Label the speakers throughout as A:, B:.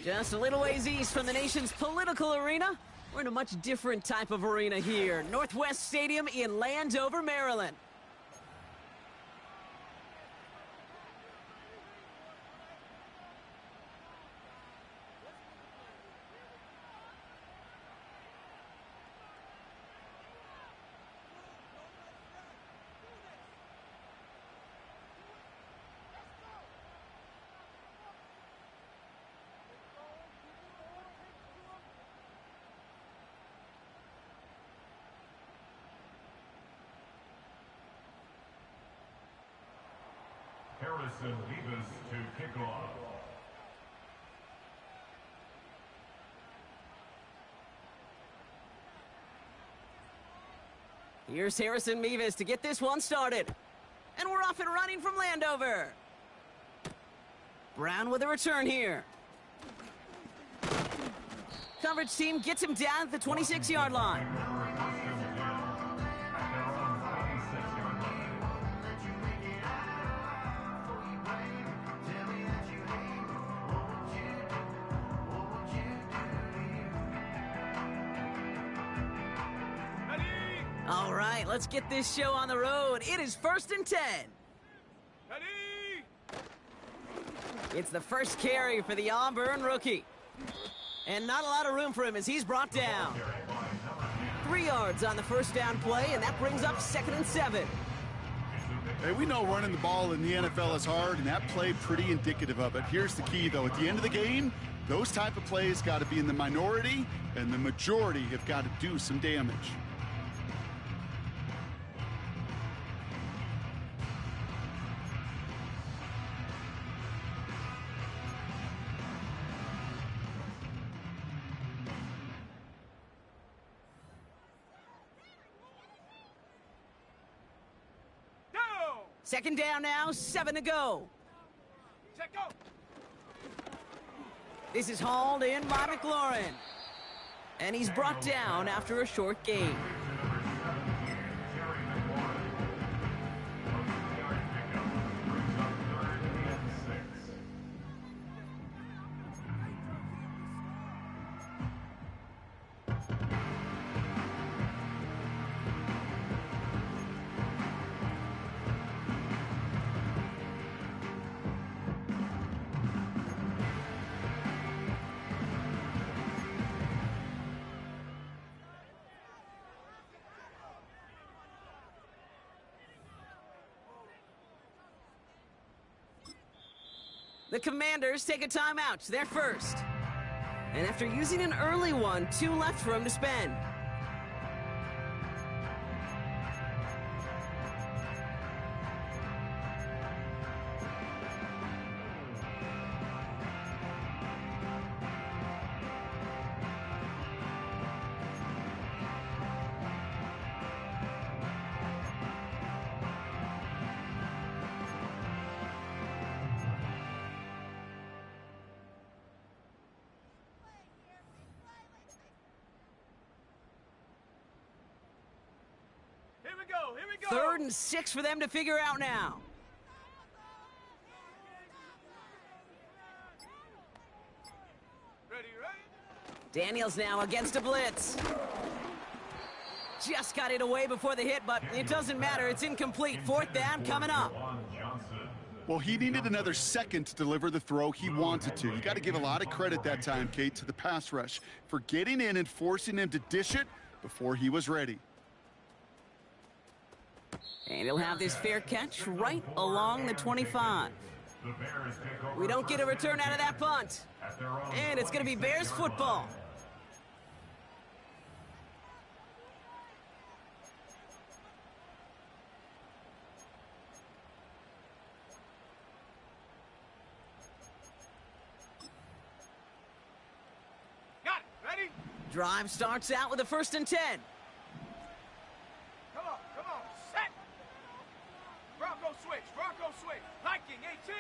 A: Just a little ways east from the nation's political arena, we're in a much different type of arena here. Northwest Stadium in Landover, Maryland.
B: Harrison Davis to kick off.
A: Here's Harrison Mevis to get this one started. And we're off and running from Landover. Brown with a return here. Coverage team gets him down at the 26-yard line. All right, let's get this show on the road. It is 1st and 10.
C: Ready?
A: It's the first carry for the Auburn rookie. And not a lot of room for him as he's brought down. 3 yards on the first down play, and that brings up 2nd and 7.
D: Hey, we know running the ball in the NFL is hard, and that play pretty indicative of it. Here's the key, though. At the end of the game, those type of plays got to be in the minority, and the majority have got to do some damage.
A: Second down now, 7 to go.
C: Check go.
A: This is hauled in by McLaurin. And he's brought down after a short gain. The Commanders take a timeout. They're first. And after using an early one, 2 left for him to spend.
C: Here we go.
A: 3rd and 6 for them to figure out now.
C: Ready?
A: Daniels now against a blitz. Just got it away before the hit, but it doesn't matter. It's incomplete. 4th down coming up.
D: Well, he needed another second to deliver the throw he wanted to. You got to give a lot of credit that time, Kate, to the pass rush for getting in and forcing him to dish it before he was ready.
A: And he'll have this fair catch right along the 25. We don't get a return out of that punt. And it's going to be Bears football.
C: Got it. Ready?
A: Drive starts out with a 1st and 10.
C: Come on. Set. Bronco switch. Viking 18.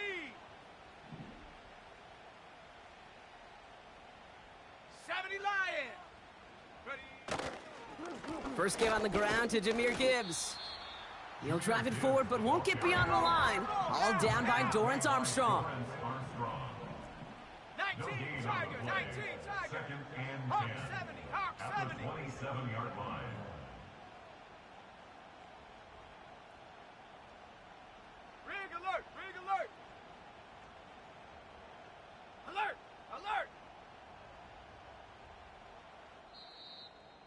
C: Lion. Ready.
A: First give on the ground to Jahmyr Gibbs. He'll drive it forward, but won't get beyond the line. All down by Dorrance Armstrong.
C: 19 Tigers. 19, Tiger.
B: Second and
C: Hawk
B: 10.
C: 70, Hawk
B: At the
C: 70.
B: 27-yard line.
C: Rig alert, rig alert. Alert, alert.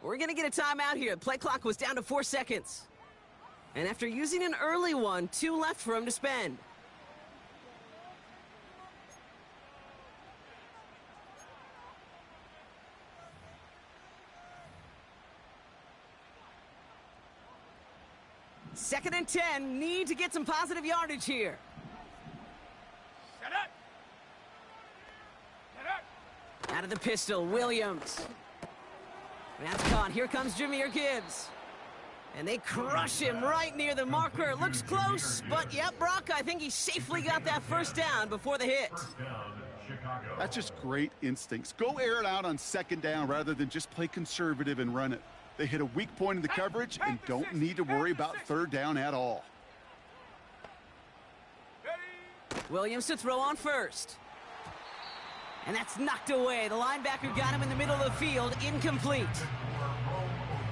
A: We're going to get a timeout here. Play clock was down to 4 seconds. And after using an early one, 2 left for him to spend. Second and 10, need to get some positive yardage here.
C: Set up. Set up.
A: Out of the pistol, Williams. That's caught. Here comes Jameer Gibbs. And they crush him right near the marker. It looks close, but yep, Brock, I think he safely got that first down before the hit.
B: First down, Chicago.
D: That's just great instincts. Go air it out on second down rather than just play conservative and run it. They hit a weak point in the coverage and don't need to worry about third down at all.
C: Ready.
A: Williams to throw on first. And that's knocked away. The linebacker got him in the middle of the field, incomplete.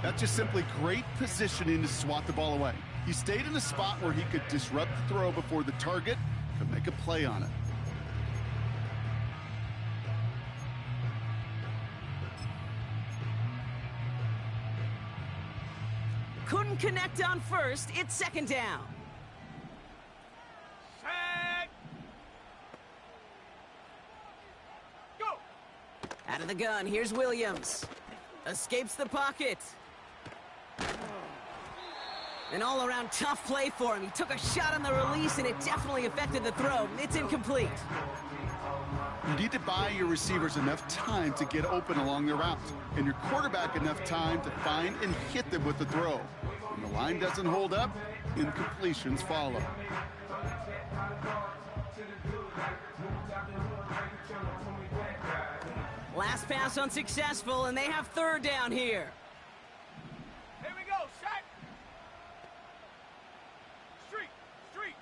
D: That's just simply great positioning to swat the ball away. He stayed in a spot where he could disrupt the throw before the target could make a play on it.
A: Couldn't connect on first. It's second down.
C: Set. Go.
A: Out of the gun, here's Williams. Escapes the pocket. An all-around tough play for him. He took a shot on the release, and it definitely affected the throw. It's incomplete.
D: You need to buy your receivers enough time to get open along their route, and your quarterback enough time to find and hit them with the throw. When the line doesn't hold up, incompletions follow.
A: Last pass unsuccessful, and they have third down here.
C: Here we go. Set. Street. Street.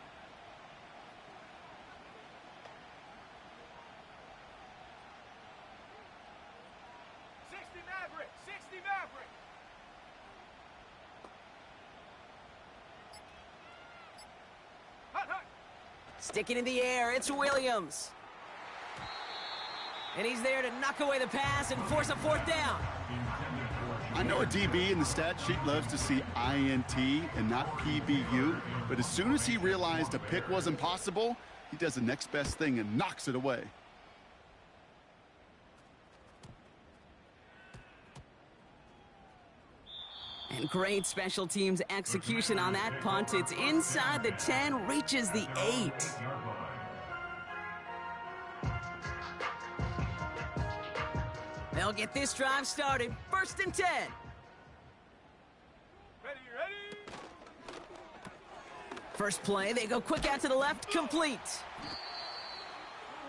C: Maverick. 60 Maverick. Hut, hut.
A: Sticking in the air, it's Williams. And he's there to knock away the pass and force a fourth down.
D: I know a DB in the stat sheet loves to see INT and not PBU, but as soon as he realized a pick wasn't possible, he does the next best thing and knocks it away.
A: And great special teams execution on that punt. It's inside the 10, reaches the 8. They'll get this drive started. First and 10.
C: Ready, ready.
A: First play, they go quick out to the left, complete.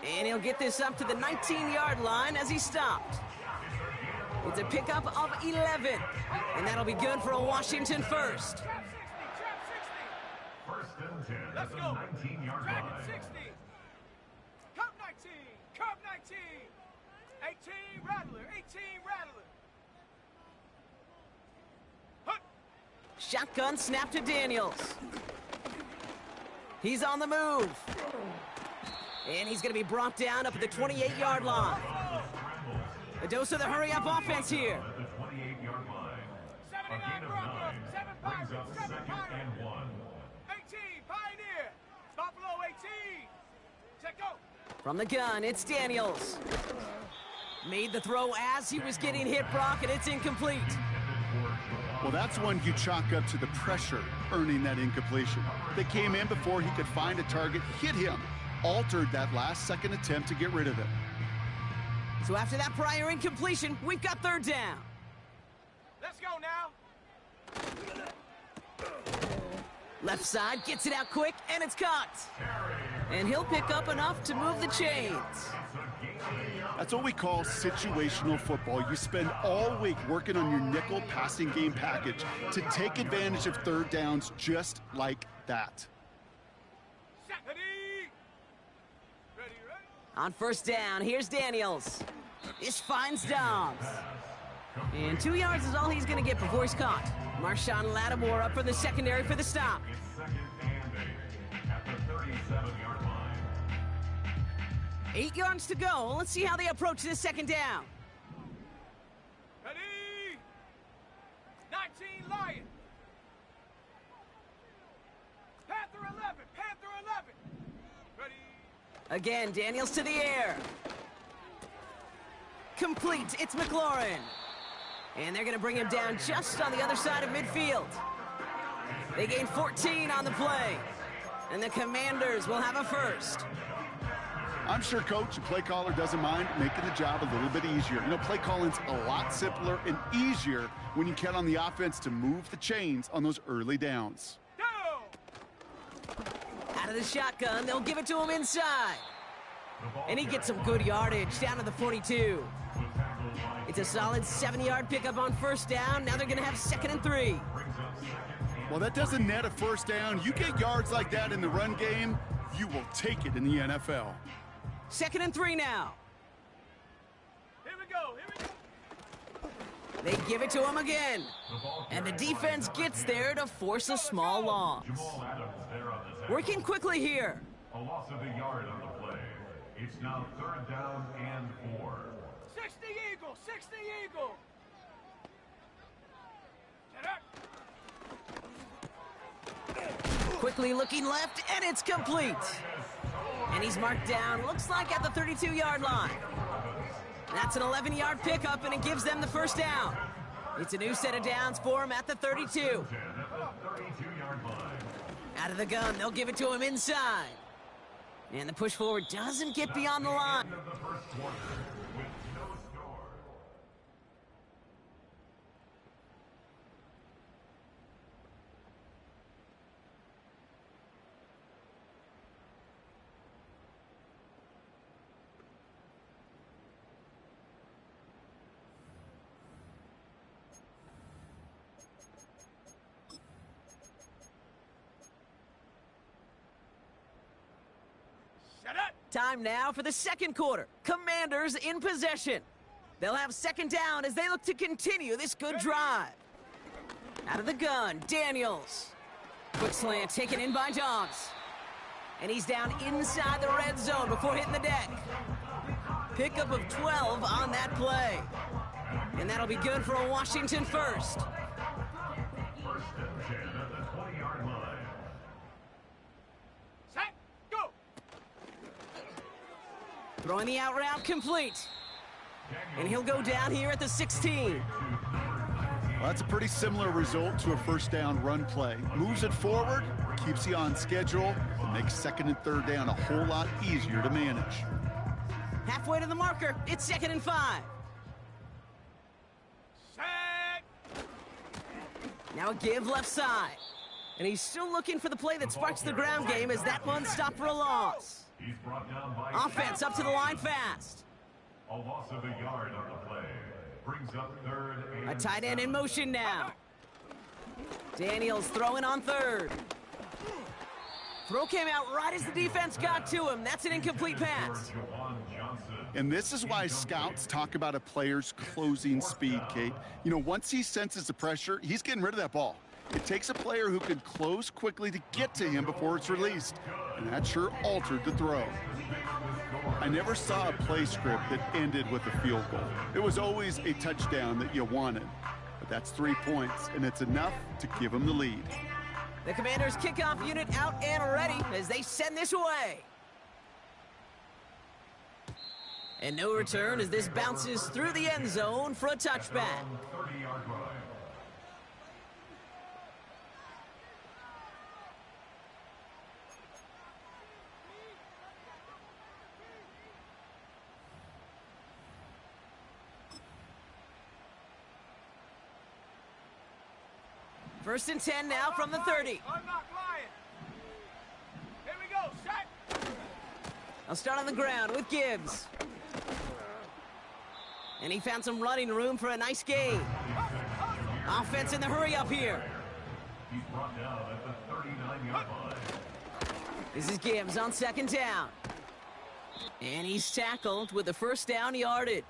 A: And he'll get this up to the 19-yard line as he stopped. It's a pickup of 11. And that'll be good for a Washington first.
C: Trap 60, trap 60.
B: First and 10 at
C: Let's
B: the
C: go.
B: 19-yard
C: Dragon
B: line.
C: 60. Cup 19. Cup 19. 18 Rattler. 18 Rattler. Hut.
A: Shotgun snap to Daniels. He's on the move. And he's going to be brought down up at the 28-yard line. A dose of the hurry-up offense here.
B: At the 28-yard line. A
C: 79
B: gain of
C: Broncos.
B: 9
C: 7
B: brings
C: Pirates.
B: up
C: 7
B: second
C: Pirates.
B: and 1.
C: 18 Pioneer. Buffalo 18. Set go.
A: From the gun, it's Daniels. Made the throw as he was getting hit, Brock, and it's incomplete.
D: Well, that's one you chalk up to the pressure earning that incompletion. They came in before he could find a target, hit him, altered that last-second attempt to get rid of it.
A: So after that prior incompletion, we've got third down.
C: Let's go now.
A: Left side gets it out quick, and it's caught. And he'll pick up enough to move the chains.
D: That's what we call situational football. You spend all week working on your nickel passing game package to take advantage of third downs just like that.
C: Set. Ready. Ready, ready.
A: On first down, here's Daniels. This finds Dobbs. And 2 yards is all he's going to get before he's caught. Marshawn Lattimore up for the secondary for the stop.
B: It's second and 8 at the 37-yard line.
A: 8 yards to go. Let's see how they approach this second down.
C: Ready? 19 Lion. Panther 11. Panther 11. Ready?
A: Again, Daniels to the air. Complete. It's McLaurin. And they're going to bring him down just on the other side of midfield. They gain 14 on the play. And the Commanders will have a first.
D: I'm sure coach and play caller doesn't mind making the job a little bit easier. You know, play calling's a lot simpler and easier when you count on the offense to move the chains on those early downs.
C: Go!
A: Out of the shotgun, they'll give it to him inside. And he gets some good yardage down to the 42. It's a solid 7-yard pickup on first down. Now they're going to have 2nd and 3.
D: Well, that doesn't net a first down. You get yards like that in the run game, you will take it in the NFL.
A: 2nd and 3 now.
C: Here we go. Here we go.
A: They give it to him again. And the defense gets there to force a small loss.
B: Jamal Adams there on the tackle.
A: Working quickly here.
B: A loss of a yard on the play. It's now 3rd down and 4.
C: 60 Eagle. 60 Eagle. Get up.
A: Quickly looking left, and it's complete. And he's marked down, looks like at the 32-yard line. That's an 11-yard pickup, and it gives them the first down. It's a new set of downs for him at the 32. Out of the gun, they'll give it to him inside. And the push forward doesn't get beyond the line.
C: Shut up.
A: Time now for the second quarter. Commanders in possession. They'll have 2nd down as they look to continue this good drive. Out of the gun, Daniels. Quick slant taken in by Dobbs. And he's down inside the red zone before hitting the deck. Pickup of 12 on that play. And that'll be good for a Washington first.
B: First and 10 at the 20-yard line.
C: Set. Go.
A: Throwing the out route complete. And he'll go down here at the 16.
D: Well, that's a pretty similar result to a first down run play. Moves it forward, keeps you on schedule, and makes 2nd and 3rd down a whole lot easier to manage.
A: Halfway to the marker, it's 2nd and 5.
C: Set.
A: Now a give left side. And he's still looking for the play that sparks the ground game as that one stopped for a loss.
B: He's brought down by
A: Offense up to the line fast.
B: a loss of a yard on the play. Brings up 3rd and
A: A tight end in motion now. Daniels throwing on 3rd. Throw came out right as the defense got to him. That's an incomplete pass.
D: And this is why scouts talk about a player's closing speed, Kate. You know, once he senses the pressure, he's getting rid of that ball. It takes a player who can close quickly to get to him before it's released. And that sure altered the throw. I never saw a play script that ended with a field goal. It was always a touchdown that you wanted. But that's 3 points, and it's enough to give them the lead.
A: The Commanders' kickoff unit out and ready as they send this away. And no return as this bounces through the end zone for a touchback.
B: 30-yard line.
A: First and 10 now from the 30.
C: Unlock Lion. Here we go. Set.
A: I'll start on the ground with Gibbs. And he found some running room for a nice gain. Offense in the hurry up here.
B: He's brought down at the 39-yard line.
A: This is Gibbs on 2nd down. And he's tackled with the first down yardage.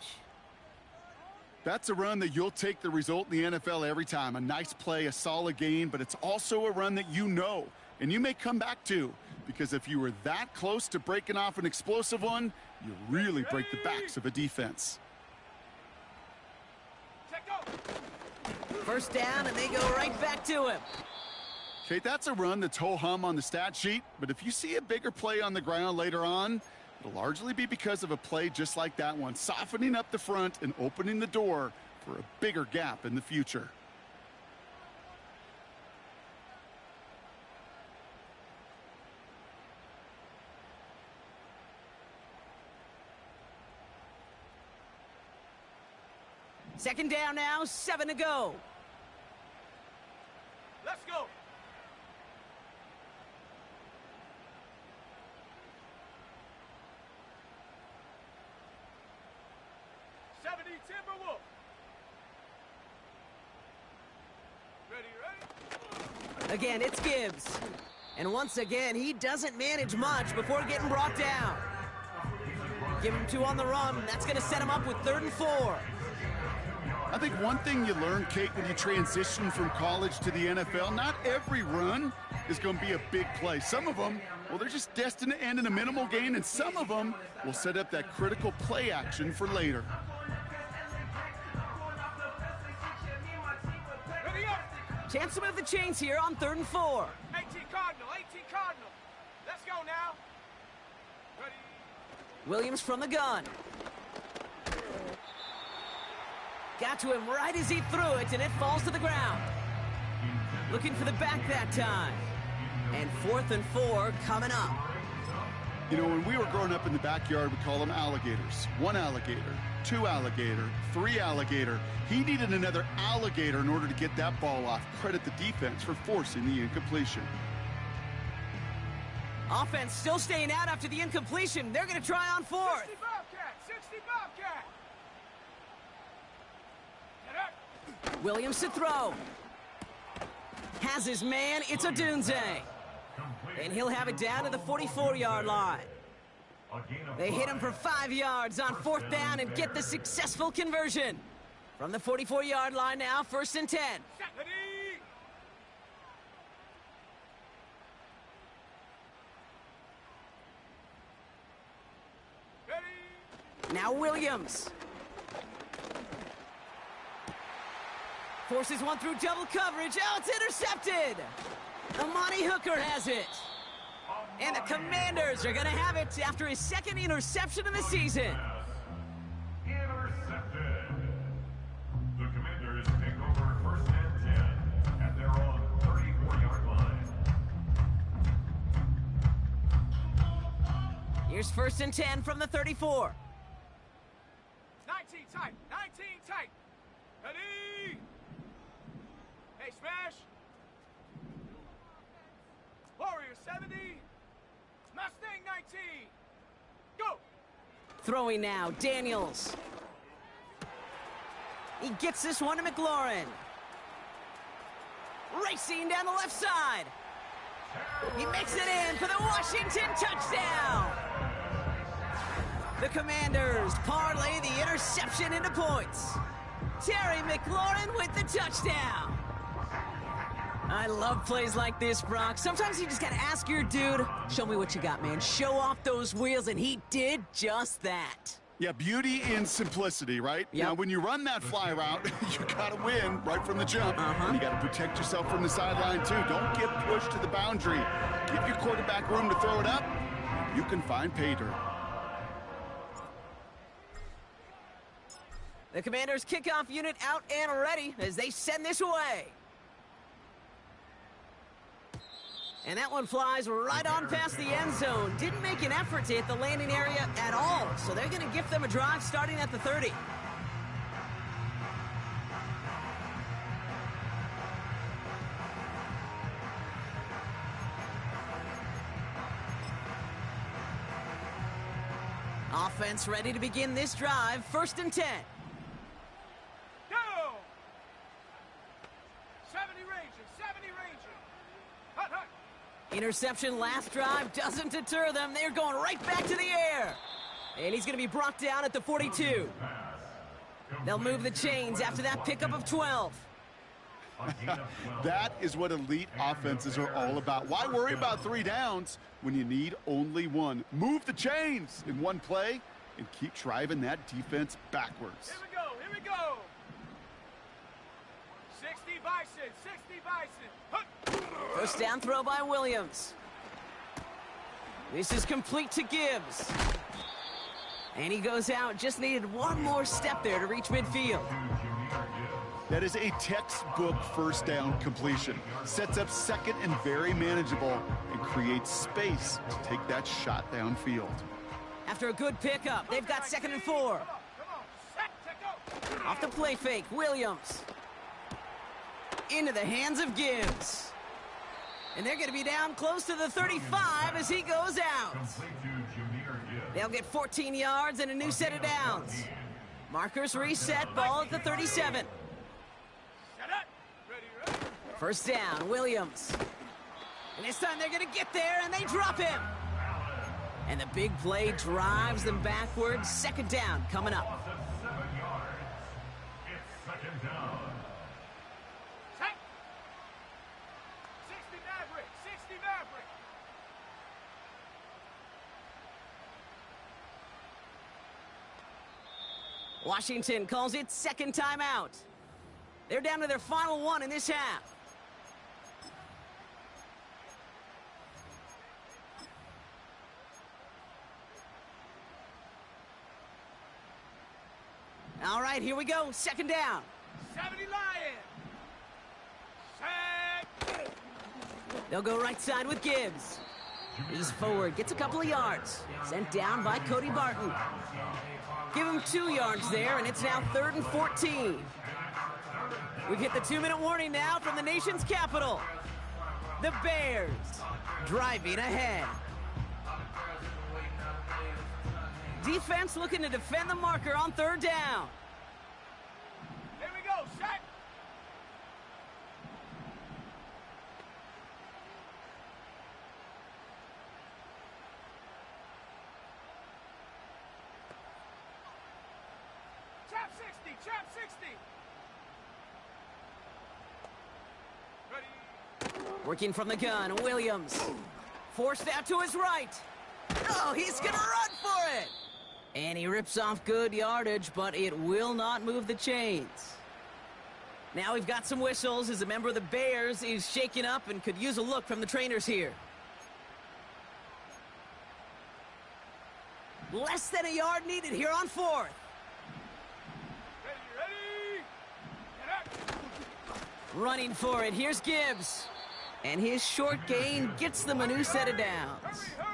D: That's a run that you'll take the result in the NFL every time. A nice play, a solid gain, but it's also a run that you know, and you may come back to, because if you were that close to breaking off an explosive one, you really break the backs of a defense.
A: First down, and they go right back to him.
D: Okay, that's a run that's ho-hum on the stat sheet, but if you see a bigger play on the ground later on, it'll largely be because of a play just like that one, softening up the front and opening the door for a bigger gap in the future.
A: Second down now, 7 to go.
C: Let's go. Timberwolf. Ready.
A: Again, it's Gibbs. And once again, he doesn't manage much before getting brought down. Give him 2 on the run. That's going to set him up with 3rd and 4.
D: I think one thing you learn, Kate, when you transition from college to the NFL, not every run is going to be a big play. Some of them, well, they're just destined to end in a minimal gain, and some of them will set up that critical play action for later.
A: Chance to move the chains here on 3rd and 4.
C: 18 Cardinal. Let's go now. Ready.
A: Williams from the gun. Got to him right as he threw it, and it falls to the ground. Looking for the back that time. And 4th and 4 coming up.
D: You know, when we were growing up in the backyard, we call them alligators. 1 alligator, 2 alligator, 3 alligator. He needed another alligator in order to get that ball off. Credit the defense for forcing the incompletion.
A: Offense still staying out after the incompletion. They're going to try on 4th.
C: 60 Bobcat. 60 Bobcat.
A: Williams to throw. Has his man. It's a Dunze. And he'll have it down to the 44-yard line. They hit him for 5 yards on 4th down and get the successful conversion. From the 44-yard line now, 1st and 10. Now Williams. Forces one through double coverage. Oh, it's intercepted. Amani Hooker has it. And the Commanders are going to have it after his 2nd interception of the season.
B: Intercepted. The Commanders take over 1st and 10 at their own 34-yard line.
A: Here's 1st and 10 from the 34.
C: 19 tight. 19 tight. Ready. Hey, smash. Warrior 70. Mustang 19. Go.
A: Throwing now, Daniels. He gets this one to McLaurin. Racing down the left side. He makes it in for the Washington touchdown. The Commanders parlay the interception into points. Terry McLaurin with the touchdown. I love plays like this, Brock. Sometimes you just got to ask your dude, show me what you got, man. Show off those wheels, and he did just that.
D: Yeah, beauty in simplicity, right?
A: Yep.
D: Now, when you run that fly route, you got to win right from the jump. And you got to protect yourself from the sideline, too. Don't get pushed to the boundary. Give your quarterback room to throw it up. You can find pay dirt.
A: The Commanders' kickoff unit out and ready as they send this away. And that one flies right on past the end zone. Didn't make an effort to hit the landing area at all. So they're going to gift them a drive starting at the 30. Offense ready to begin this drive. 1st and 10.
C: Go. 70 Ranger. 70 Ranger. Hut, hut.
A: Interception last drive doesn't deter them. They're going right back to the air. And he's going to be brought down at the 42. They'll move the chains after that pickup of 12.
D: That is what elite offenses are all about. Why worry about 3 downs when you need only 1? Move the chains in 1 play and keep driving that defense backwards.
C: Here we go, here we go. 60 Bison, 60 Bison.
A: First down throw by Williams. This is complete to Gibbs. And he goes out, just needed 1 more step there to reach midfield.
D: That is a textbook first down completion. Sets up second and very manageable and creates space to take that shot downfield.
A: After a good pickup, they've got 2nd and 4.
C: Come on, set, to go.
A: Off the play fake, Williams. Into the hands of Gibbs. And they're going to be down close to the 35 as he goes out. They'll get 14 yards and a new set of downs. Markers reset, ball at the 37. First down, Williams. And this time they're going to get there, and they drop him. And the big play drives them backwards. 2nd down coming up.
B: It's 2nd down.
C: 60 Maverick, 60 Maverick.
A: Washington calls it 2nd timeout. They're down to their final 1 in this half. All right, here we go. 2nd down.
C: 70 Lion. Set.
A: They'll go right side with Gibbs. He's forward, gets a couple of yards. Sent down by Cody Barton. Give him 2 yards there, and it's now 3rd and 14. We've hit the 2-minute warning now from the nation's capital. The Bears driving ahead. Defense looking to defend the marker on 3rd down.
C: Here we go, set. Trap 60, trap 60. Ready.
A: Working from the gun, Williams. Forced out to his right. Oh, he's gonna run for it! And he rips off good yardage, but it will not move the chains. Now we've got some whistles as a member of the Bears is shaken up and could use a look from the trainers here. Less than a yard needed here on 4th.
C: Ready. Get up.
A: Running for it, here's Gibbs. And his short gain gets them a new set of downs.
C: Hurry.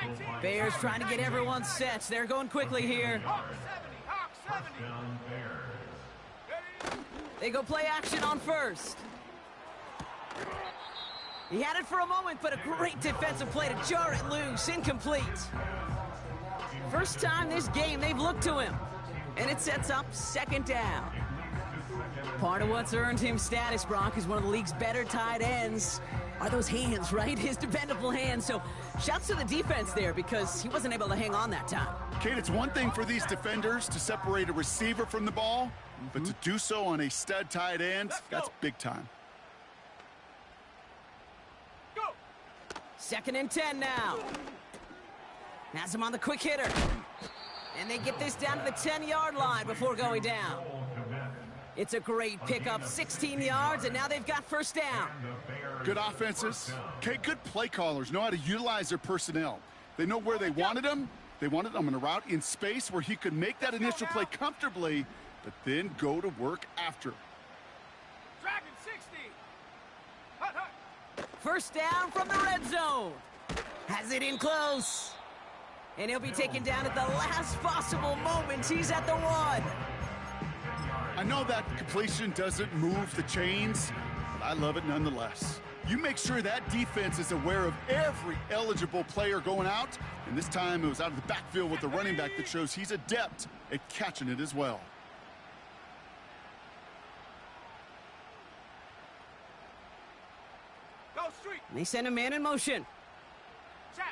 C: 19.
A: Bears trying to get everyone set. They're going quickly here.
C: Hawk 70.
B: Down Bears.
C: Ready.
A: They go play action on 1st. He had it for a moment, but a great defensive play to jar it loose. Incomplete. First time this game they've looked to him. And it sets up 2nd down. Part of what's earned him status, Brock, is one of the league's better tight ends. Are those hands, right? His dependable hands. So shouts to the defense there because he wasn't able to hang on that time.
D: Kate, it's one thing for these defenders to separate a receiver from the ball, but to do so on a stud tight end, that's big time.
C: Go.
A: 2nd and 10 now. Has him on the quick hitter. And they get this down to the 10-yard line before going down. It's a great pickup, 16 yards, and now they've got 1st down.
D: Good offenses. Okay, good play callers know how to utilize their personnel. They know where they wanted them. They wanted them in a route in space where he could make that initial play comfortably, but then go to work after.
C: Dragon 60. Hut.
A: 1st down from the red zone. Has it in close. And he'll be taken down at the last possible moment. He's at the 1.
D: I know that completion doesn't move the chains, but I love it nonetheless. You make sure that defense is aware of every eligible player going out, and this time it was out of the backfield with the running back that shows he's adept at catching it as well.
C: Go street.
A: And they send a man in motion.
C: Check.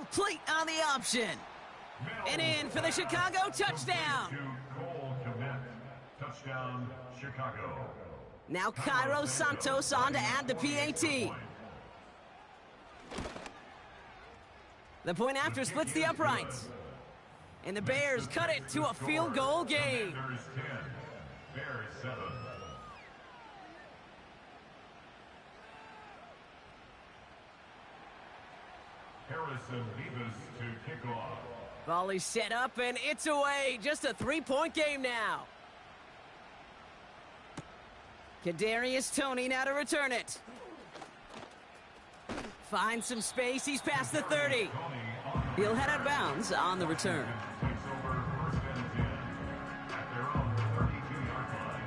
A: Complete on the option. And in for the Chicago touchdown.
B: To Cole Kmet. Touchdown, Chicago.
A: Now Cairo Santos on to add the PAT. The point after splits the uprights. And the Bears cut it to a field goal game.
B: Commanders 10, Bears 7. Harrison Vivas to kick off.
A: Volley set up and it's away. Just a 3-point game now. Kadarius Toney now to return it. Finds some space. He's past the 30. He'll head out of bounds on the return.
B: Takes over first and 10 at their own 32-yard line.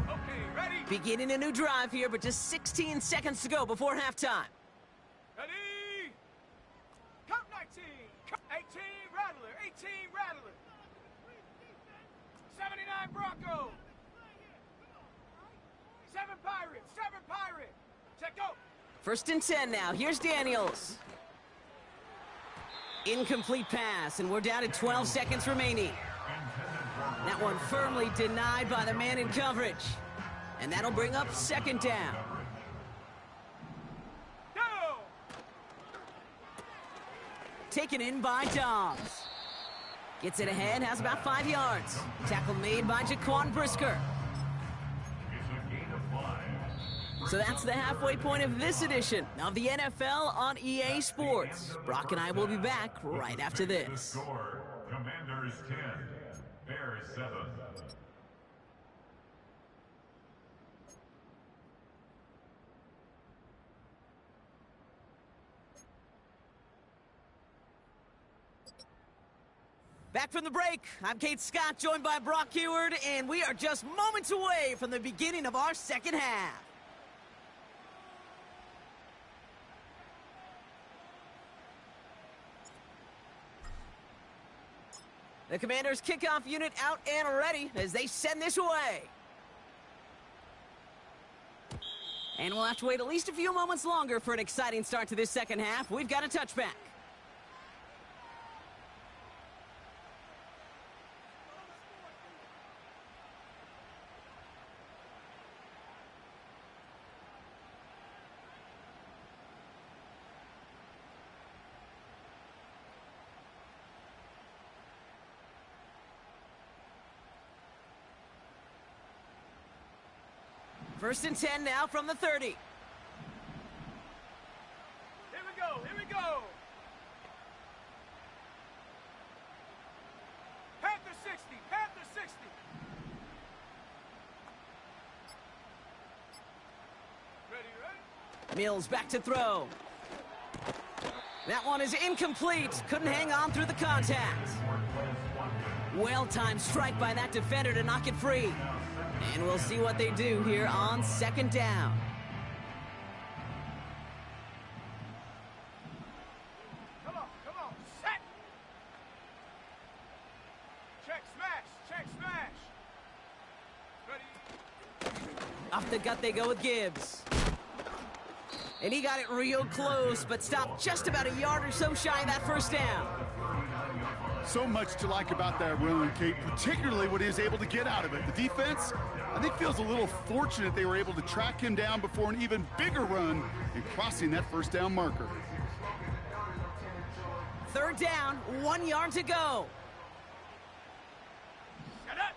C: Okay, ready?
A: Beginning a new drive here, but just 16 seconds to go before halftime.
C: Ready? Count 19. 18 Rattler. 18 Rattler. 79 Bronco. 7 Pirates. 7 Pirates. Check go.
A: First and 10 now. Here's Daniels. Incomplete pass, and we're down to 12 seconds remaining. That one firmly denied by the man in coverage. And that'll bring up second down.
C: Go.
A: Taken in by Dobbs. Gets it ahead, has about 5 yards. Tackle made by Jaquan Brisker.
B: It's a gain of 5.
A: So that's the halfway point of this edition of the NFL on EA Sports. Brock and I will be back right after
B: The
A: this.
B: score, Commanders 10, Bears 7.
A: Back from the break, I'm Kate Scott, joined by Brock Heward, and we are just moments away from the beginning of our second half. The Commanders' kickoff unit out and ready as they send this away. And we'll have to wait at least a few moments longer for an exciting start to this second half. We've got a touchback. First and 10 now from the 30.
C: Here we go. Here we go. Panther 60. Panther 60. Ready, ready?
A: Mills back to throw. That one is incomplete. Couldn't hang on through the contact. Well-timed strike by that defender to knock it free. And we'll see what they do here on second down.
C: Come on, set! Check, smash! Ready?
A: Off the gut they go with Gibbs. And he got it real close, but stopped just about a yard or so shy of that first down.
D: So much to like about that run, Kate, particularly what he was able to get out of it. The defense, I think, feels a little fortunate they were able to track him down before an even bigger run and crossing that first down marker.
A: Third down, 1 yard to go.
C: Get up!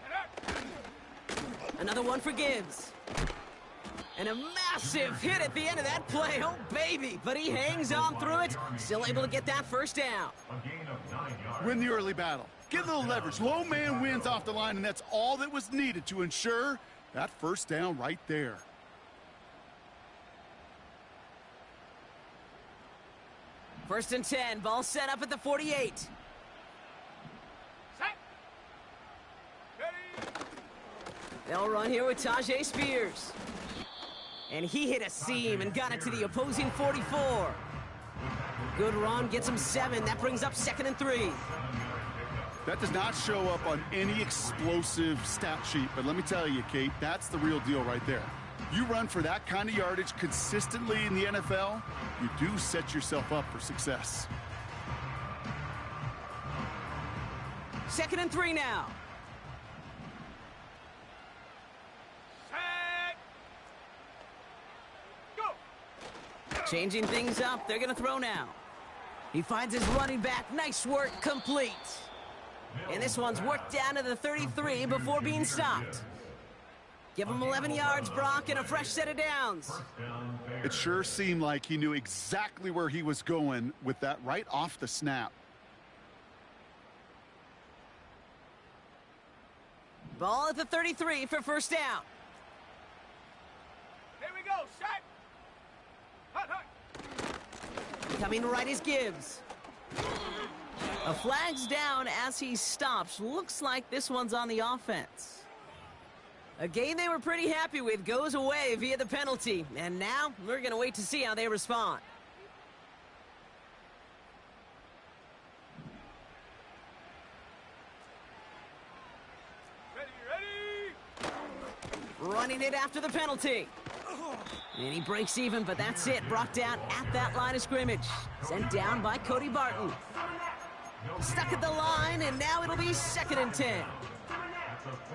C: Get up!
A: Another one for Gibbs. And a massive hit at the end of that play. Oh, baby. But he hangs on through it. Still able to get that first down.
B: A gain of 9 yards.
D: Win the early battle. Get a little leverage. Low man wins off the line, and that's all that was needed to ensure that first down right there.
A: First and 10. Ball set up at the 48.
C: Set! Ready?
A: They'll run here with Tajay Spears. And he hit a seam and got it to the opposing 44. Good run, gets him 7. That brings up second and 3.
D: That does not show up on any explosive stat sheet, but let me tell you, Kate, that's the real deal right there. You run for that kind of yardage consistently in the NFL, you do set yourself up for success.
A: 2nd and 3 now.
C: Set. Go.
A: Changing things up, they're going to throw now. He finds his running back. Nice work, complete. And this one's worked down to the 33 before being stopped. Give him 11 yards, Brock, and a fresh set of downs.
D: It sure seemed like he knew exactly where he was going with that right off the snap.
A: Ball at the 33 for first down.
C: Here we go. Set. Hut, hut.
A: Coming right is Gibbs. A flag's down as he stops. Looks like this one's on the offense. A game they were pretty happy with goes away via the penalty. And now we're going to wait to see how they respond.
C: Ready, ready.
A: Running it after the penalty. And he breaks even, but that's it. Brought down at that line of scrimmage. Sent down by Cody Barton. Stuck at the line, and now it'll be 2nd and 10.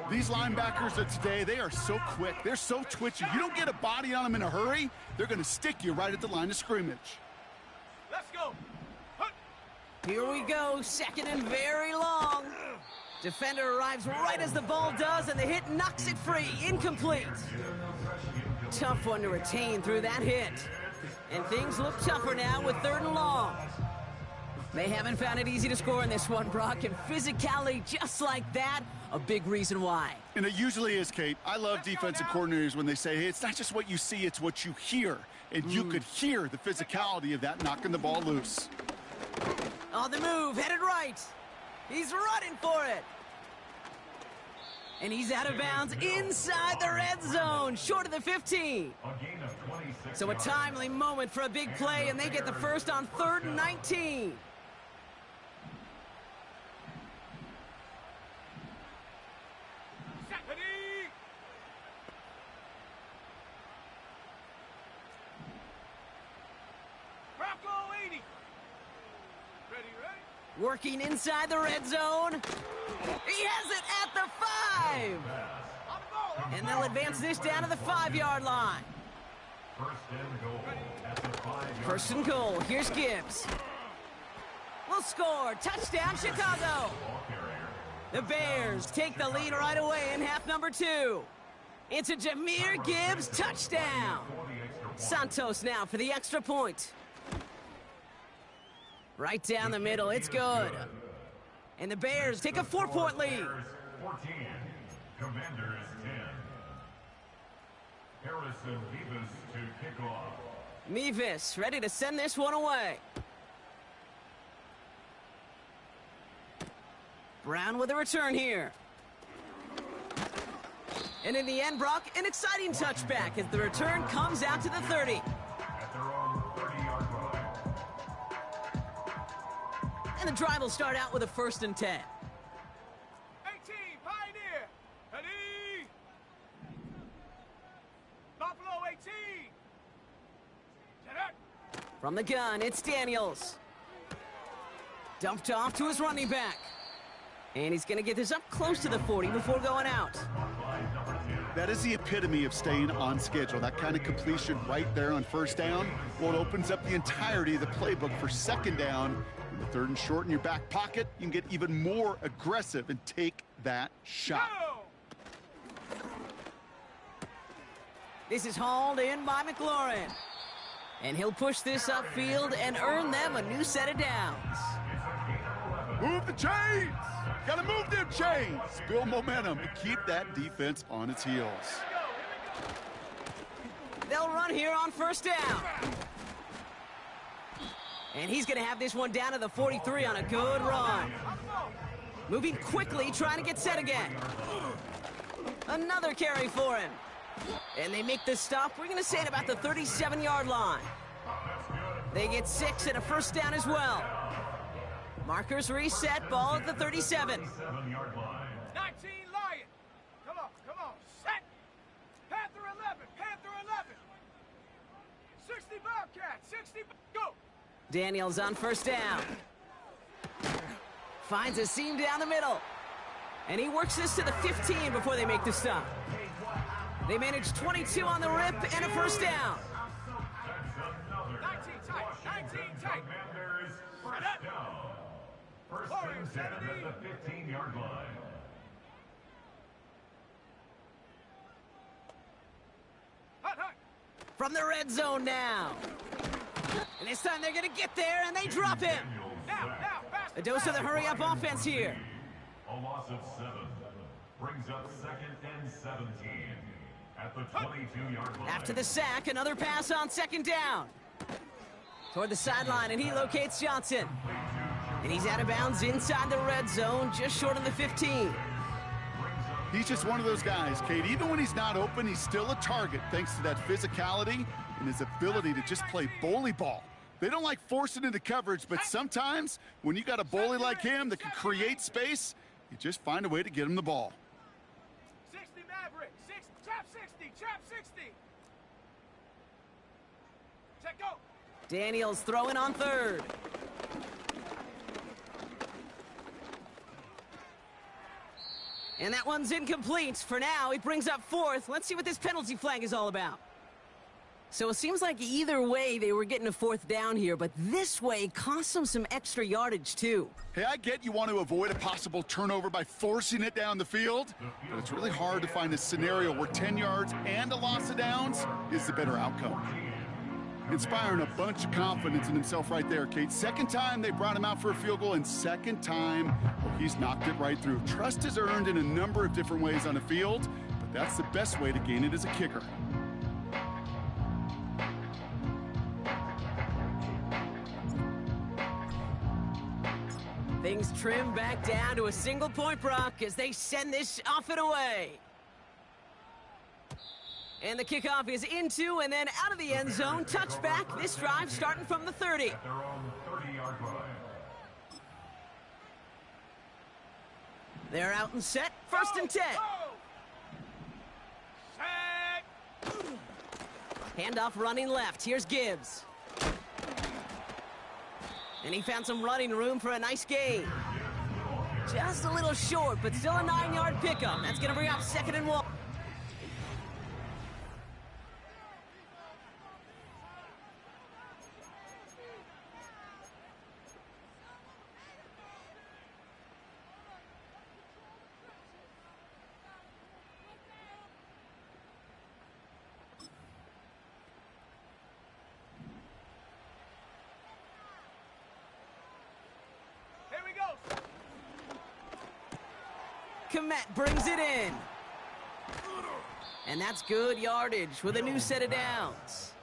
D: These linebackers of today, they are so quick. They're so twitchy. You don't get a body on them in a hurry, they're going to stick you right at the line of scrimmage.
C: Let's go. Hut.
A: Here we go, 2nd and very long. Defender arrives right as the ball does, and the hit knocks it free. Incomplete. Tough one to retain through that hit. And things look tougher now with 3rd and long. They haven't found it easy to score in this one, Brock, and physicality just like that, a big reason why.
D: And it usually is, Kate. I love defensive coordinators when they say, hey, it's not just what you see, it's what you hear. And you could hear the physicality of that knocking the ball loose.
A: On the move, headed right. He's running for it. And he's out of bounds inside the red zone, short of the 15. So a timely moment for a big play, and they get the first on 3rd and 19. Working inside the red zone. He has it at the 5. And they'll advance this down to the 5-yard line. First and goal. Here's Gibbs. Will score. Touchdown, Chicago. The Bears take the lead right away in half number 2. It's a Jahmyr Gibbs touchdown. Santos now for the extra point. Right down the middle, it's good. And the Bears take a 4-point lead.
B: 14, Commanders 10. Harrison Vivas to kick off.
A: Mevis ready to send this one away. Brown with a return here. And in the end, Brock, an exciting touchback as the return comes out to the 30.
B: At their own 30-yard line.
A: And the drive will start out with a 1st and 10.
C: 18, Pioneer. Ready. Buffalo 18.
A: From the gun, it's Daniels. Dumped off to his running back. And he's going to get this up close to the 40 before going out.
D: That is the epitome of staying on schedule. That kind of completion right there on 1st down. Well, it opens up the entirety of the playbook for 2nd down. In the 3rd and short in your back pocket, you can get even more aggressive and take that shot.
A: This is hauled in by McLaurin. And he'll push this upfield and earn them a new set of downs.
D: Move the chains! Gotta move them chains! Build momentum and keep that defense on its heels.
A: They'll run here on 1st down. And he's going to have this one down to the 43 on a good run. Moving quickly, trying to get set again. Another carry for him. And they make the stop, we're going to say at about the 37-yard line. They get 6 and a 1st down as well. Markers reset, ball at the 37.
B: 7-yard line.
C: 19 Lion. Come on. Set. Panther 11. Panther 11. 60 Bobcat. 60. Go.
A: Daniels on first down. Finds a seam down the middle. And he works this to the 15 before they make the stop. They manage 22 on the rip and a first down.
C: 19 tight. 19 tight.
B: Commanders first down. First and 10 at the 15-yard line.
C: Hot.
A: From the red zone now. And this time they're going to get there, and they drop him.
C: Now, fast.
A: A dose of the hurry-up offense here.
B: A loss of 7 brings up 2nd and 17 at the 22-yard line.
A: After the sack, another pass on second down. Toward the sideline, and he locates Johnson. And he's out of bounds inside the red zone, just short of the 15.
D: He's just one of those guys, Kate. Even when he's not open, he's still a target thanks to that physicality and his ability to just play bully ball. They don't like forcing into coverage, but sometimes when you got a bully like him that can create space, you just find a way to get him the ball.
C: 60 Maverick. Trap 60. Check go.
A: Daniels throwing on third. And that one's incomplete. For now, it brings up fourth. Let's see what this penalty flag is all about. So it seems like either way they were getting a fourth down here, but this way cost them some extra yardage too.
D: Hey, I get you want to avoid a possible turnover by forcing it down the field, but it's really hard to find a scenario where 10 yards and a loss of downs is the better outcome. Inspiring a bunch of confidence in himself right there, Kate. Second time they brought him out for a field goal, and second time, well, he's knocked it right through. Trust is earned in a number of different ways on the field, but that's the best way to gain it as a kicker.
A: Things trim back down to a single point, Brock, as they send this off and away. And the kickoff is into and then out of the end zone. Touchback. This drive starting from the 30.
B: At their own 30-yard line.
A: They're out and set. First and 10.
C: Set.
A: Handoff running left. Here's Gibbs. And he found some running room for a nice gain. Just a little short, but still a 9-yard pickup. That's going to bring up 2nd and 1. Komet brings it in. And that's good yardage with a new set of downs.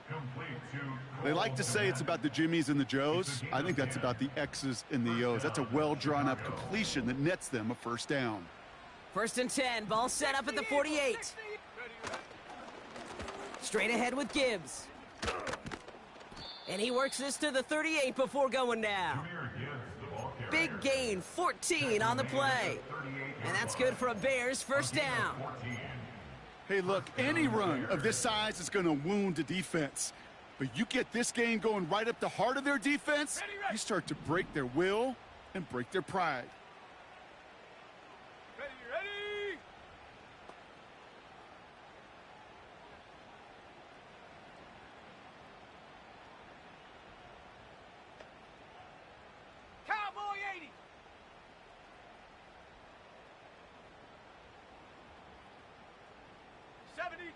D: They like to say it's about the Jimmies and the Joes. I think that's about the X's and the O's. That's a well-drawn-up completion that nets them a first down.
A: First and 10, ball set up at the 48. Straight ahead with Gibbs. And he works this to the 38 before going down. Big gain, 14 on the play. And that's good for a Bears first down.
D: Hey, look, any run of this size is going to wound a defense. But you get this game going right up the heart of their defense, you start to break their will and break their pride.
C: Ready. Cowboy 80.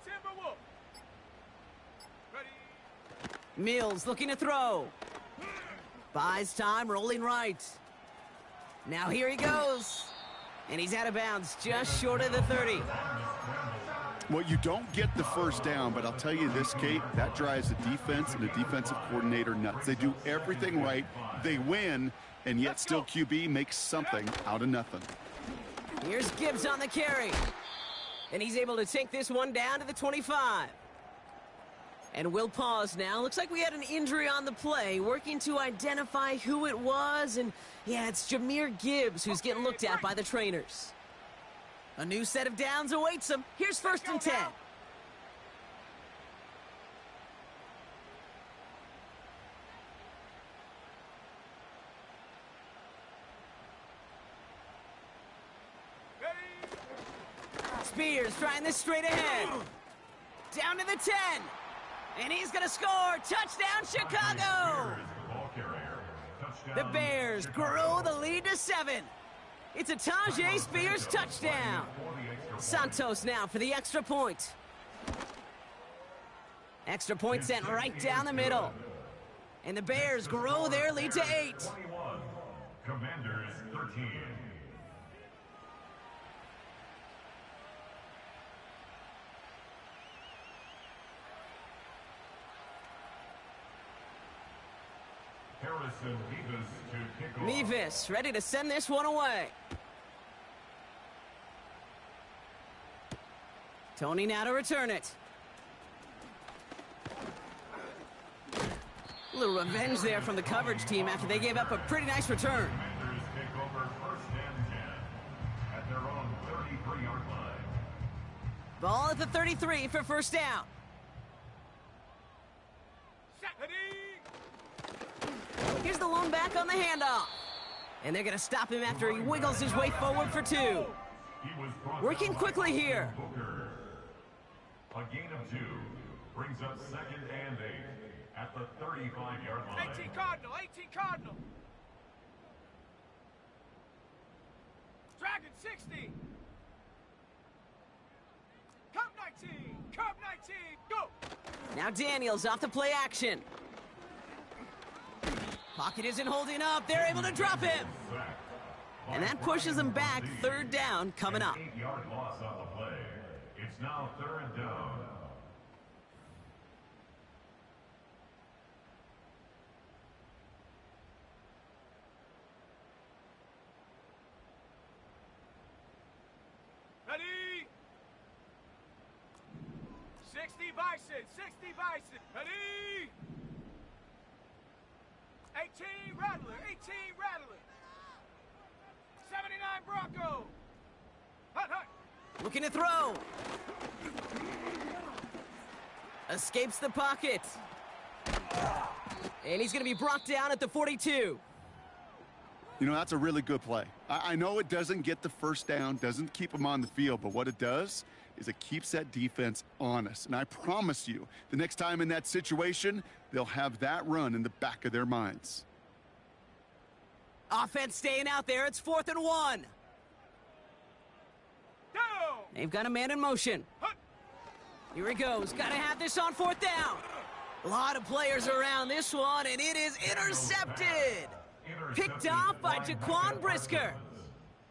C: Timberwolf. Ready.
A: Mills looking to throw. Buys time, rolling right. Now here he goes. And he's out of bounds, just short of the 30.
D: Well, you don't get the first down, but I'll tell you this, Kate, that drives the defense and the defensive coordinator nuts. They do everything right. They win, and yet still QB makes something out of nothing.
A: Here's Gibbs on the carry. And he's able to take this one down to the 25. And we'll pause now. Looks like we had an injury on the play. Working to identify who it was. And, yeah, it's Jahmyr Gibbs who's getting looked at by the trainers. A new set of downs awaits him. Here's 1st and 10. Spears trying this straight ahead. Down to the 10. And he's going to score. Touchdown, Chicago. The Bears grow the lead to 7. It's a Tajay Spears touchdown. Santos now for the extra point. Extra point sent right down the middle. And the Bears grow their lead to 8.
B: 21. Commanders 13. Harrison Mevis to kick off.
A: Mevis ready to send this one away. Tony now to return it. A little revenge there from the coverage team after they gave up a pretty nice return.
B: Commanders take over 1st and 10 at their own 33-yard line.
A: Ball at the 33 for 1st down. Here's the lone back on the handoff. And they're going to stop him after he wiggles his way forward for 2. Working quickly here.
B: A gain of 2 brings up 2nd and 8 at the 35-yard line.
C: 18 Cardinal, 18 Cardinal. Dragon 60. Cup 19, Cup 19, go.
A: Now Daniels off the play action. Pocket isn't holding up. They're able to drop him. And that pushes them back. 3rd down coming up.
B: 8-yard loss on the play. It's now 3rd down.
C: Ready? 60 Bison, 60 Bison. Ready? 18 Rattler, 18 Rattler. 79 Bronco. Hut, hut.
A: Looking to throw. Escapes the pocket. And he's going to be brought down at the 42.
D: You know, that's a really good play. I know it doesn't get the 1st down, doesn't keep them on the field, but what it does is it keeps that defense honest. And I promise you, the next time in that situation, they'll have that run in the back of their minds.
A: Offense staying out there. It's 4th and 1.
C: Down.
A: They've got a man in motion.
C: Hut.
A: Here he goes. Got to have this on 4th down. A lot of players around this one, and it is intercepted. Picked off by Jaquan Brisker.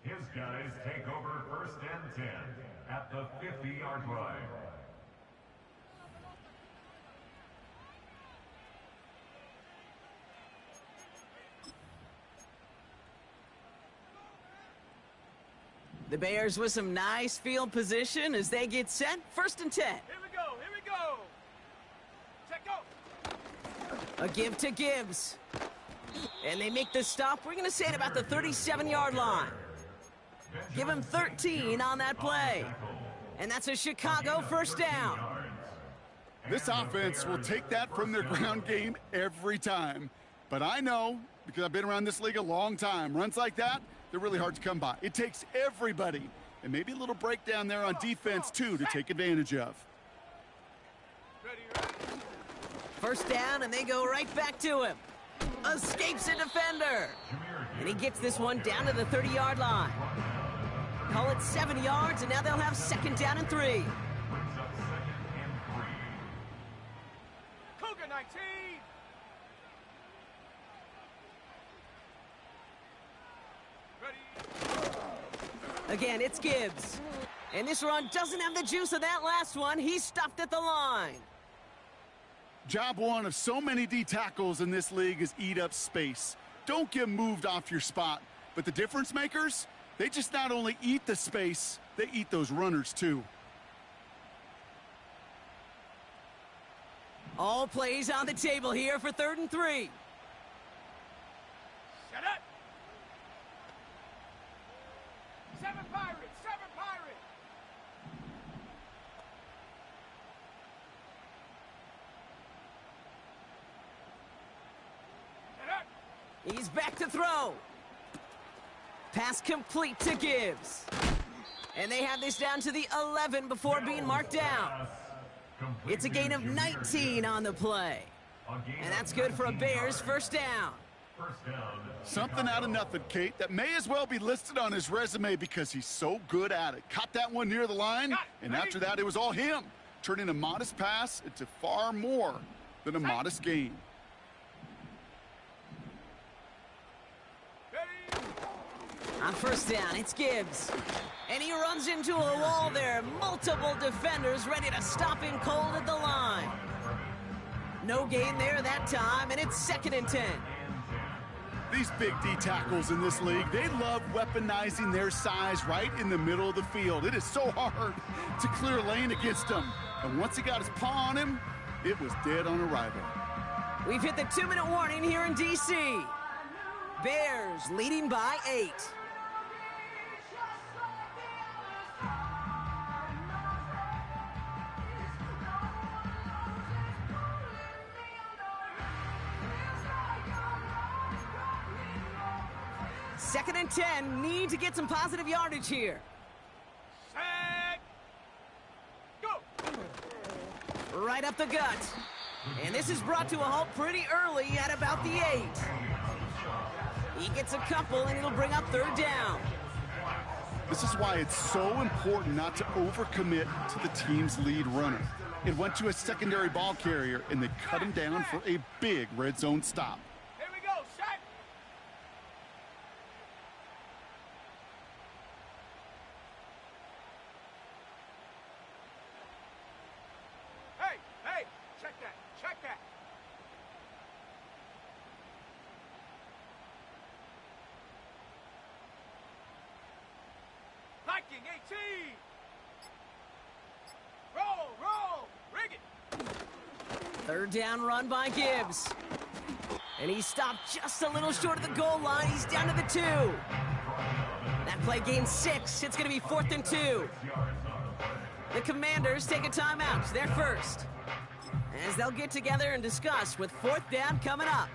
B: His guys take over 1st and 10 at the 50-yard line.
A: The Bears with some nice field position as they get set. 1st and 10.
C: Here we go, here we go. Check go.
A: A give to Gibbs. And they make the stop. We're going to say at about the 37-yard line. Give him 13 on that play. And that's a Chicago 1st down.
D: This offense will take that from their ground game every time. But I know, because I've been around this league a long time, runs like that, they're really hard to come by. It takes everybody, and maybe a little breakdown there on defense, too, to take advantage of.
C: Ready, ready.
A: 1st down, and they go right back to him. Escapes a defender. And he gets this one down to the 30-yard line. Call it 7 yards, and now they'll have 2nd down and 3.
B: Brings up 2nd and 3.
C: Cougar 19. Ready.
A: Again, it's Gibbs. And this run doesn't have the juice of that last one. He's stopped at the line.
D: Job one of so many D tackles in this league is eat up space. Don't get moved off your spot. But the difference makers, they just not only eat the space, they eat those runners too.
A: All plays on the table here for 3rd and 3.
C: Set up. 7 Pirates, 7 Pirates. Set up.
A: He's back to throw. Pass complete to Gibbs. And they have this down to the 11 before being marked down. It's a gain of 19 on the play. And that's good for a Bears first down.
D: Something out of nothing, Kate, that may as well be listed on his resume because he's so good at it. Caught that one near the line, and after that it was all him, turning a modest pass into far more than a modest gain.
A: On first down, it's Gibbs. And he runs into a wall there. Multiple defenders ready to stop him cold at the line. No gain there that time, and it's 2nd and 10.
D: These big D tackles in this league, they love weaponizing their size right in the middle of the field. It is so hard to clear lane against them. And once he got his paw on him, it was dead on arrival.
A: We've hit the 2-minute warning here in D.C. Bears leading by 8. Second and 10, need to get some positive yardage here.
C: Set. Go.
A: Right up the gut. And this is brought to a halt pretty early at about the 8. He gets a couple, and it'll bring up 3rd down.
D: This is why it's so important not to overcommit to the team's lead runner. It went to a secondary ball carrier, and they cut him down for a big red zone stop.
C: Here we go. Set. Hey, hey, check that, check that. Viking 18. Roll, rig it.
A: 3rd down run by Gibbs. And he stopped just a little short of the goal line. He's down to the 2. That play gains 6. It's going to be 4th and 2. The Commanders take a timeout. They're first. As they'll get together and discuss with 4th down coming up.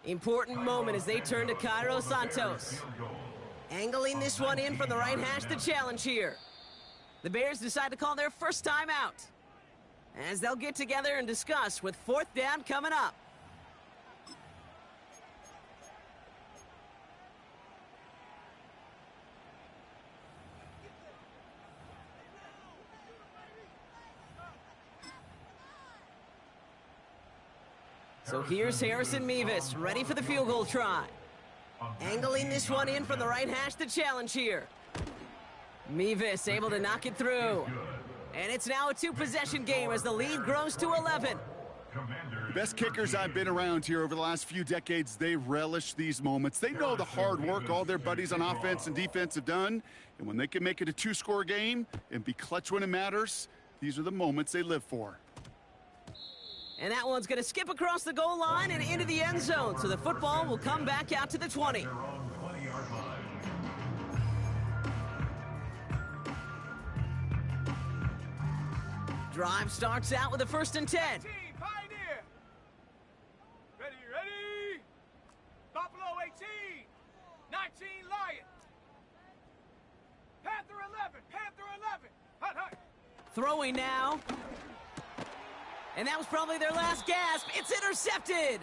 A: Important moment as they turn to Cairo Santos. Angling this one in from the right hash, the challenge here. The Bears decide to call their first time out. As they'll get together and discuss with 4th down coming up. So here's Harrison Mevis, ready for the field goal try. Angling this one in from the right hash, the challenge here. Mevis able to knock it through. And it's now a 2-possession game as the lead grows to 11.
D: The best kickers I've been around here over the last few decades, they relish these moments. They know the hard work all their buddies on offense and defense have done. And when they can make it a 2-score game and be clutch when it matters, these are the moments they live for.
A: And that one's going to skip across the goal line and into the end zone. So the football will come back out to the 20. Drive starts out with a 1st and 10.
C: Pioneer. Ready. Buffalo 18. 19 Lion. Panther 11. Hut.
A: Throwing now. And that was probably their last gasp. It's intercepted.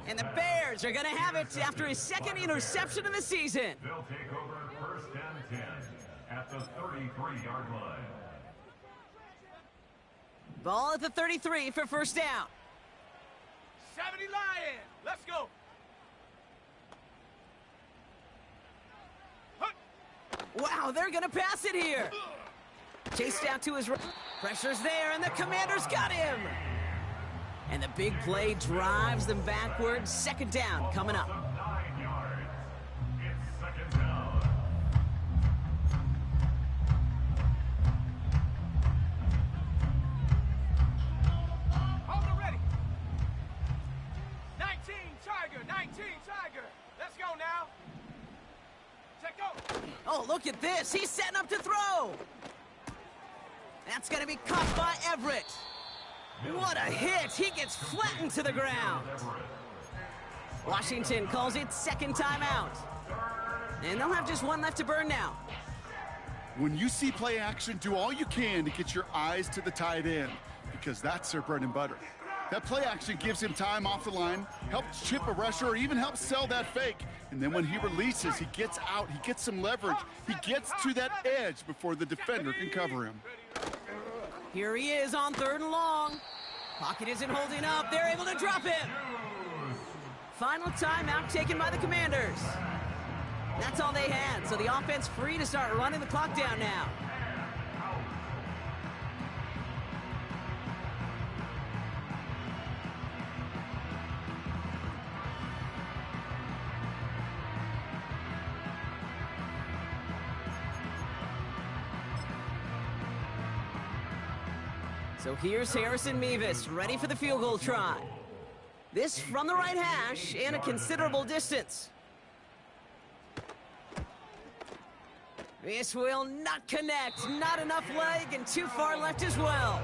A: And the Bears are going to have it after his 2nd interception of the season.
B: They'll take over 1st and 10 at the 33-yard line.
A: Ball at the 33 for 1st down.
C: 70 Lion. Let's go.
A: Wow, they're going to pass it here. Chased out to his right. Pressure's there, and the Commanders got him. And the big play drives them backwards. Second down coming up.
B: 9 yards. It's second down.
C: Hold it ready. 19 Tiger, 19 Tiger. Let's go now. Check go.
A: Oh, look at this. He's setting up to throw. That's going to be caught by Everett. What a hit. He gets flattened to the ground. Washington calls it second timeout. And they'll have just one left to burn now.
D: When you see play action, do all you can to get your eyes to the tight end, because that's their bread and butter. That play action gives him time off the line, helps chip a rusher, or even helps sell that fake. And then when he releases, he gets out, he gets some leverage, he gets to that edge before the defender can cover him.
A: Here he is on third and long. Pocket isn't holding up. They're able to drop him. Final timeout taken by the Commanders. That's all they had, so the offense free to start running the clock down now. So here's Harrison Mevis, ready for the field goal try. This from the right hash and a considerable distance. This will not connect. Not enough leg and too far left as well.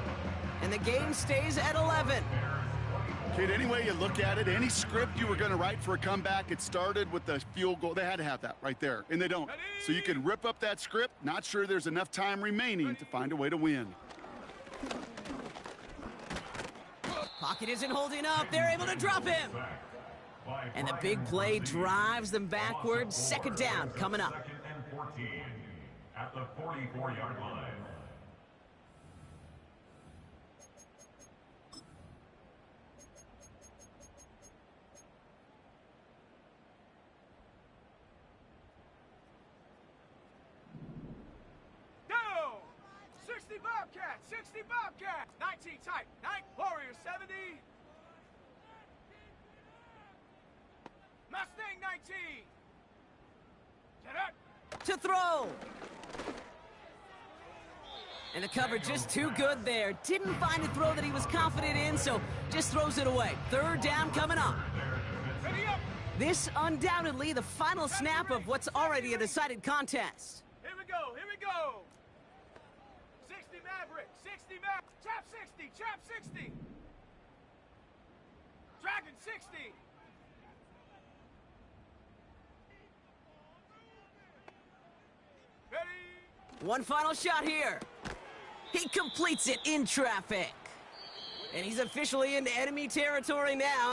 A: And the game stays at 11.
D: Kid, any way you look at it, any script you were going to write for a comeback, it started with the field goal. They had to have that right there, and they don't. So you can rip up that script. Not sure there's enough time remaining to find a way to win.
A: Pocket isn't holding up. They're able to drop him. And the big play drives them backwards. Second down coming up.
B: Second and 14 at the 44-yard line.
C: Go! 60 Bobcat, 60 Bobcat. 19 tight, 9 Warrior 70. Mustang 19. Get up.
A: To throw. And the cover just too good there. Didn't find a throw that he was confident in, so just throws it away. Third down coming up.
C: Ready up.
A: This undoubtedly the final snap of what's already a decided contest.
C: Here we go, here we go. 60 Maverick, 60 Maverick. Chap 60, chap 60. Dragon 60. Ready?
A: One final shot here. He completes it in traffic. And he's officially into enemy territory now.